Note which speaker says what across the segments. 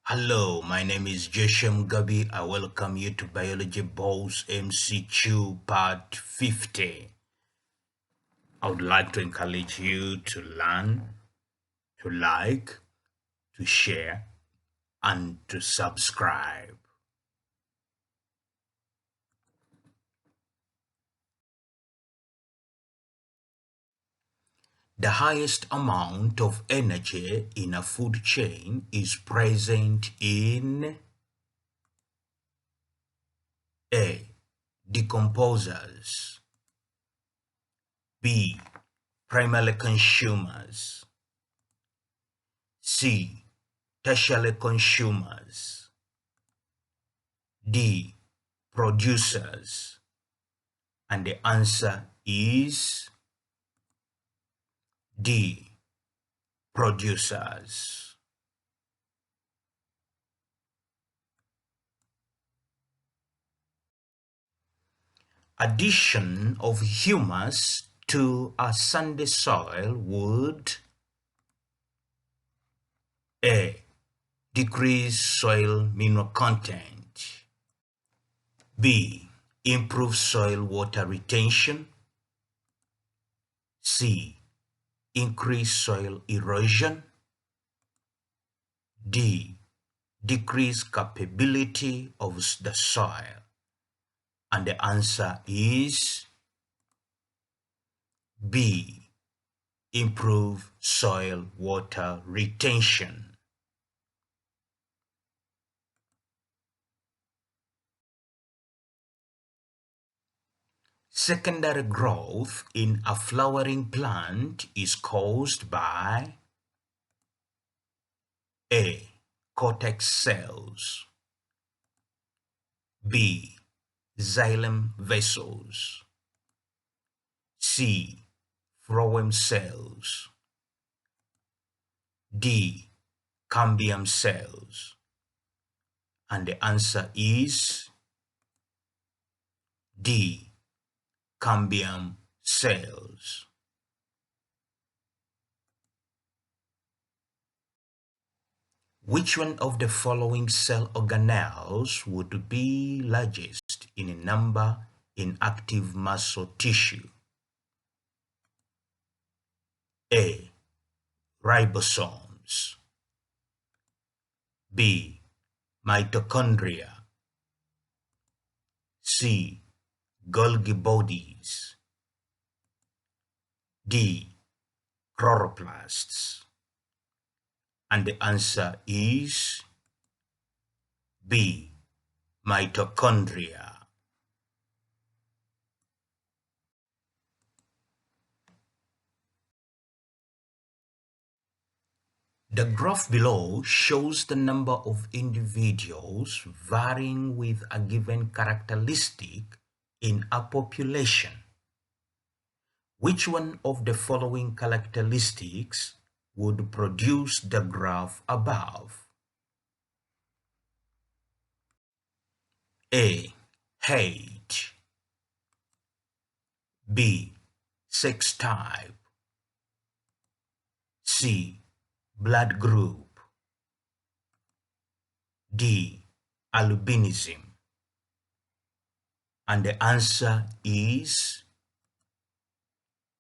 Speaker 1: Hello, my name is Mugabi. I welcome you to Biology Boss MCQ Part 50. I would like to encourage you to learn, to like, to share, and to subscribe. The highest amount of energy in a food chain is present in A. Decomposers. B. Primary consumers. C. Tertiary consumers. D. Producers. And the answer is D. Producers. Addition of humus to a sandy soil would A. Decrease soil mineral content. B. Improve soil water retention. C. Increase soil erosion. D. Decrease capability of the soil. And the answer is B. Improve soil water retention. Secondary growth in a flowering plant is caused by A. Cortex cells. B. Xylem vessels. C. Phloem cells. D. Cambium cells. And the answer is D. Cambium cells. Which one of the following cell organelles would be largest in a number in active muscle tissue? A. Ribosomes. B. Mitochondria. C. Golgi bodies. D. Chloroplasts. And the answer is B. Mitochondria. The graph below shows the number of individuals varying with a given characteristic in a population. Which one of the following characteristics would produce the graph above? A. Height. B. Sex type. C. Blood group. D. Albinism. And the answer is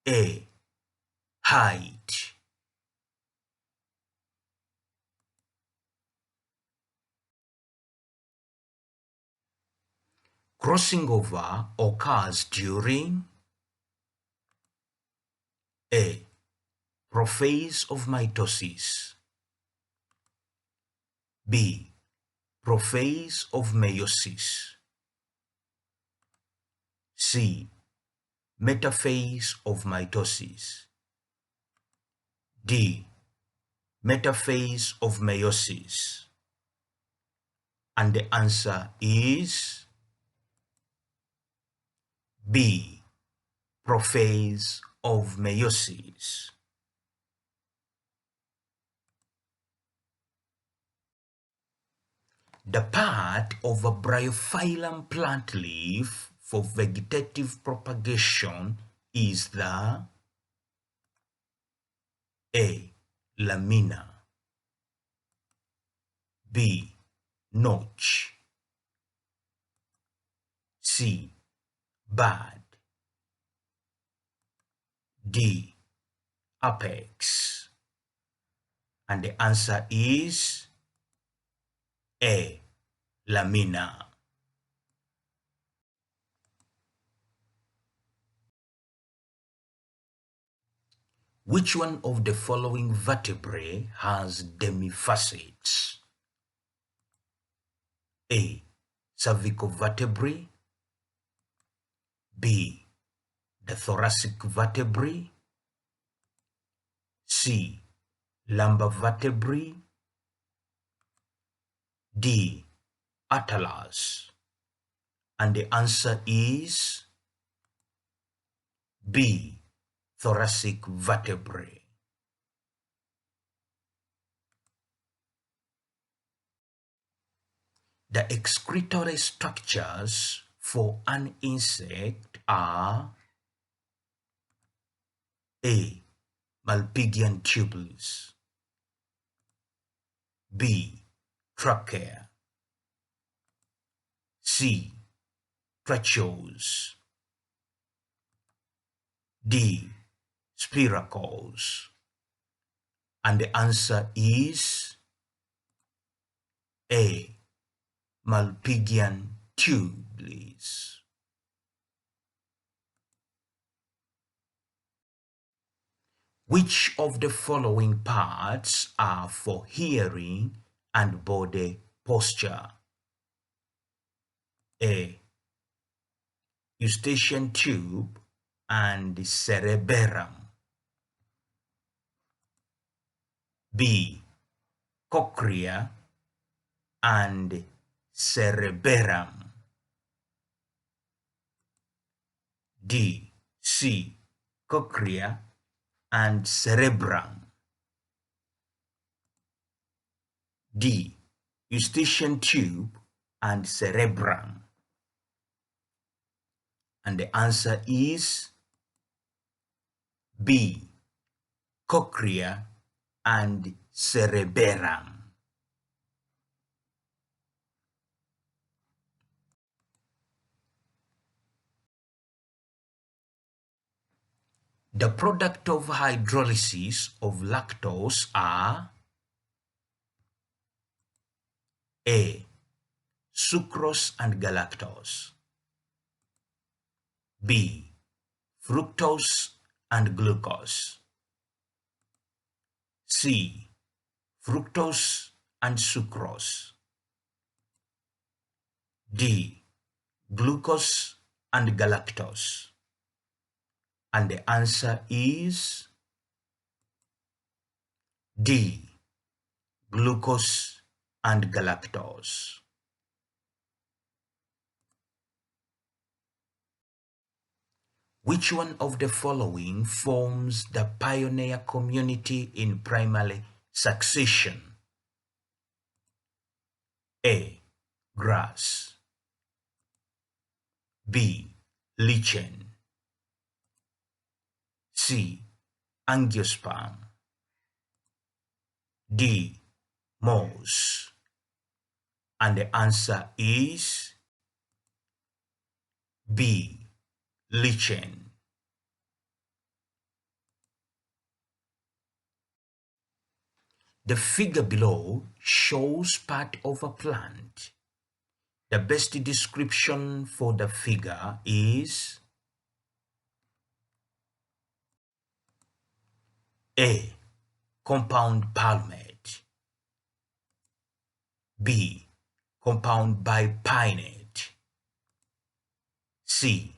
Speaker 1: A. Height. Crossing over occurs during A. Prophase of mitosis. B. Prophase of meiosis. C. Metaphase of mitosis. D. Metaphase of meiosis. And the answer is B. Prophase of meiosis. The part of a bryophyllum plant leaf for vegetative propagation is the A. Lamina. B. Notch. C. Bud. D. Apex. And the answer is A. Lamina. Which one of the following vertebrae has demifacets? A. Cervical vertebrae. B. The thoracic vertebrae. C. Lumbar vertebrae. D. Atlas. And the answer is B. Thoracic vertebrae. The excretory structures for an insect are A. Malpighian tubules. B. Trachea. C. Tracheos. D. Spiracles. And the answer is A. Malpighian tubules. Which of the following parts are for hearing and body posture? A. Eustachian tube and cerebellum. B. Cochlea and cerebellum. D. C. Cochlea and cerebrum. D. Eustachian tube and cerebrum. And the answer is B. Cochlea and cerebellum. The product of hydrolysis of lactose are A. Sucrose and galactose. B. Fructose and glucose. C. Fructose and sucrose. D. Glucose and galactose. And the answer is D. Glucose and galactose. Which one of the following forms the pioneer community in primary succession? A. Grass. B. Lichen. C. Angiosperm. D. Moss. And the answer is B. Lichen. The figure below shows part of a plant. The best description for the figure is A. Compound palmate. B. Compound bipinnate. C.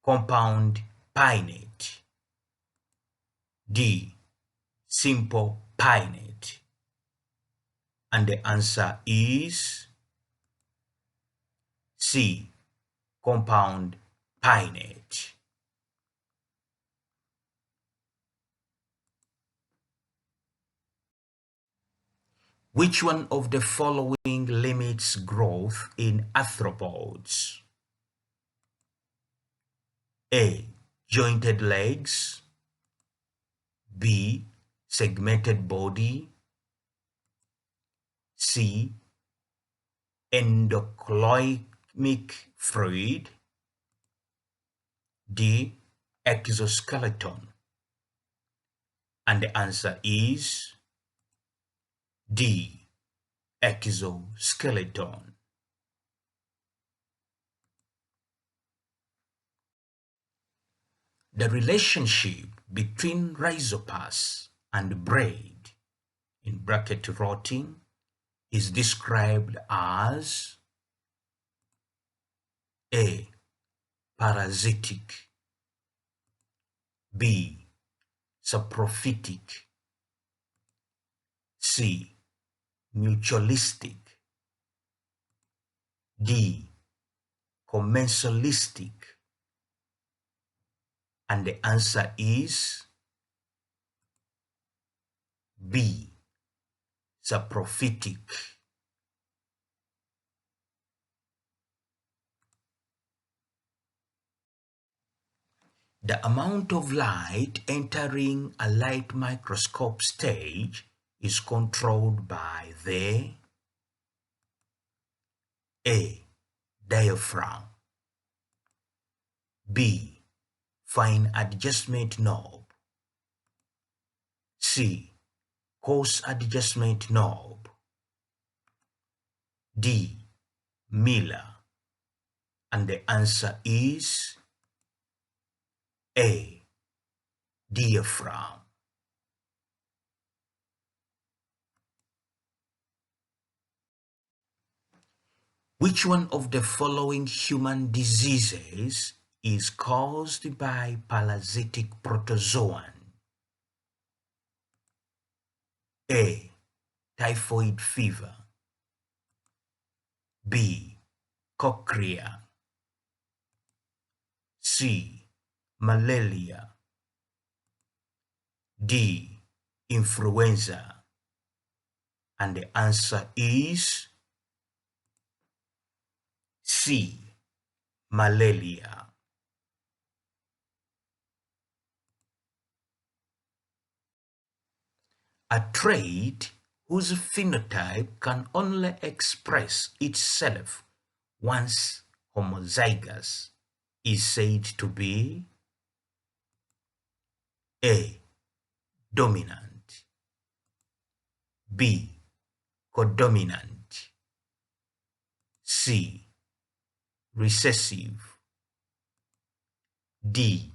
Speaker 1: Compound pinnate. D. Simple pinnate. And the answer is C. Compound pinnate. Which one of the following limits growth in arthropods? A. Jointed legs. B. Segmented body. C. Endocoelomic fluid. D. Exoskeleton. And the answer is D. Exoskeleton. The relationship between rhizopus and braid in bracket rotting is described as A. Parasitic, B. Saprotrophic, C. Mutualistic, D. Commensalistic. And the answer is B. Saprotrophic. The amount of light entering a light microscope stage is controlled by the A. Diaphragm, B. Fine adjustment knob, C. Coarse adjustment knob, D. Miller. And the answer is A. Diaphragm. Which one of the following human diseases is caused by parasitic protozoan? A. Typhoid fever, B. Cochlea, C. Malaria, D. Influenza. And the answer is C. Malaria. A trait whose phenotype can only express itself once homozygous is said to be A. Dominant, B. Codominant, C. Recessive, D.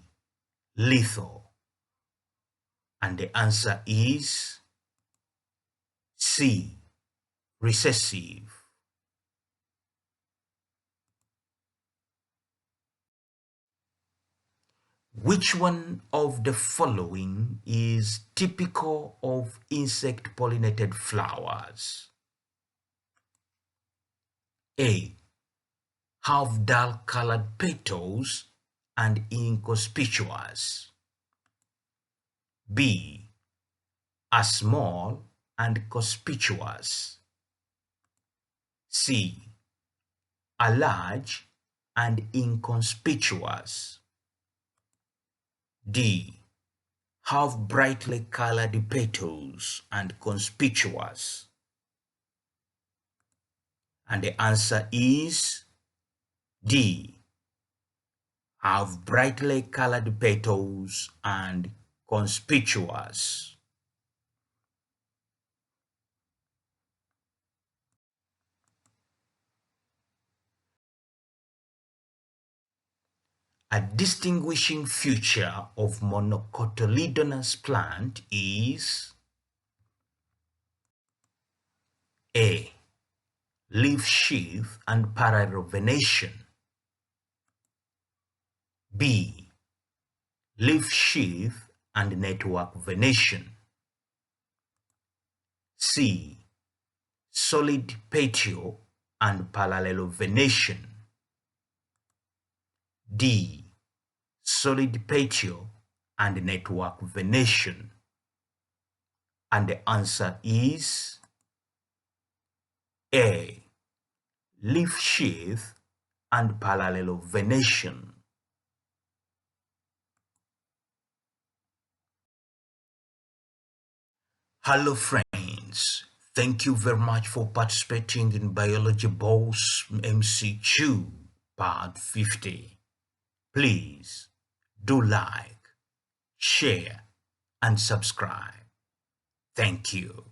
Speaker 1: Lethal. And the answer is C. Recessive. Which one of the following is typical of insect-pollinated flowers? A. Have dull-colored petals and inconspicuous. B. Are small and conspicuous. C. Are large and inconspicuous. D. Have brightly colored petals and conspicuous. And the answer is D. Have brightly colored petals and conspicuous. A distinguishing feature of monocotyledonous plant is A. Leaf sheath and parallel venation, B. Leaf sheath and network venation, C. Solid petiole and parallel venation, D. Solid petiole and network venation. And the answer is A. Leaf sheath and parallel venation. Hello friends, Thank you very much for participating in Biology Boss MCQ Part 50. Please do like, share, and subscribe. Thank you.